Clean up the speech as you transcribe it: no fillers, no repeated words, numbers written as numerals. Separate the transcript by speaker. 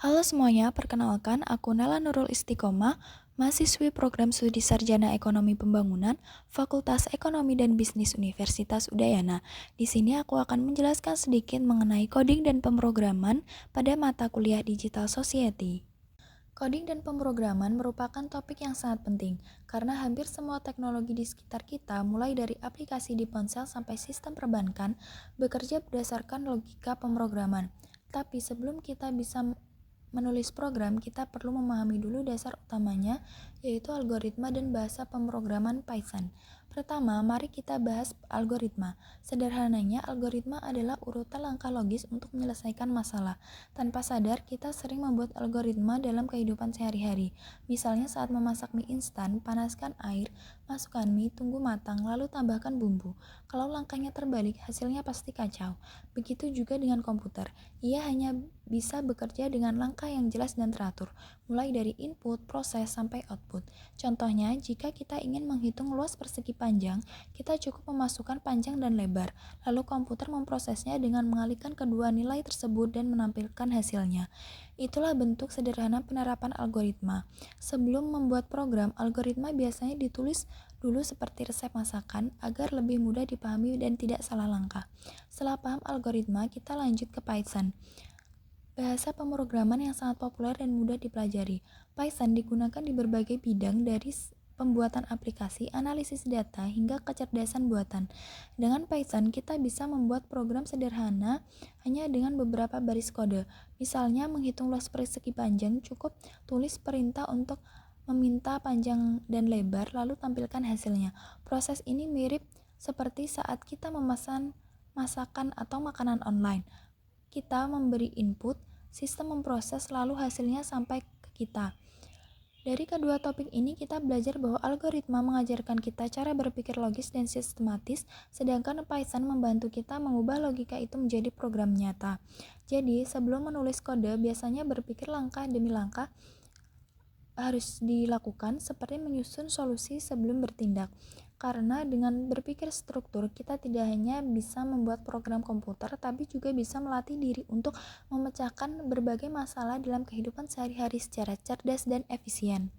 Speaker 1: Halo semuanya, perkenalkan aku Nela Nurul Istiqomah, mahasiswi program studi Sarjana Ekonomi Pembangunan, Fakultas Ekonomi dan Bisnis Universitas Udayana. Di sini aku akan menjelaskan sedikit mengenai coding dan pemrograman pada mata kuliah Digital Society. Coding dan pemrograman merupakan topik yang sangat penting karena hampir semua teknologi di sekitar kita, mulai dari aplikasi di ponsel sampai sistem perbankan, bekerja berdasarkan logika pemrograman. Tapi sebelum kita bisa menulis program, kita perlu memahami dulu dasar utamanya, yaitu algoritma dan bahasa pemrograman Python. Pertama, mari kita bahas algoritma. Sederhananya, algoritma adalah urutan langkah logis untuk menyelesaikan masalah. Tanpa sadar, kita sering membuat algoritma dalam kehidupan sehari-hari. Misalnya saat memasak mie instan, panaskan air, masukkan mie, tunggu matang, lalu tambahkan bumbu. Kalau langkahnya terbalik, hasilnya pasti kacau. Begitu juga dengan komputer. Ia hanya bisa bekerja dengan langkah yang jelas dan teratur, mulai dari input, proses, sampai output. Contohnya, jika kita ingin menghitung luas persegi panjang, kita cukup memasukkan panjang dan lebar, lalu komputer memprosesnya dengan mengalihkan kedua nilai tersebut dan menampilkan hasilnya. Itulah bentuk sederhana penerapan algoritma. Sebelum membuat program, algoritma biasanya ditulis dulu seperti resep masakan agar lebih mudah dipahami dan tidak salah langkah. Setelah paham algoritma, kita lanjut ke Python. Bahasa pemrograman yang sangat populer dan mudah dipelajari. Python digunakan di berbagai bidang dari pembuatan aplikasi, analisis data, hingga kecerdasan buatan. Dengan Python, kita bisa membuat program sederhana hanya dengan beberapa baris kode. Misalnya, menghitung luas persegi panjang, cukup tulis perintah untuk meminta panjang dan lebar, lalu tampilkan hasilnya. Proses ini mirip seperti saat kita memesan masakan atau makanan online. Kita memberi input, sistem memproses, lalu hasilnya sampai ke kita. Dari kedua topik ini kita belajar bahwa algoritma mengajarkan kita cara berpikir logis dan sistematis, sedangkan Python membantu kita mengubah logika itu menjadi program nyata. Jadi, sebelum menulis kode, biasanya berpikir langkah demi langkah harus dilakukan, seperti menyusun solusi sebelum bertindak. Karena dengan berpikir struktur, kita tidak hanya bisa membuat program komputer, tapi juga bisa melatih diri untuk memecahkan berbagai masalah dalam kehidupan sehari-hari secara cerdas dan efisien.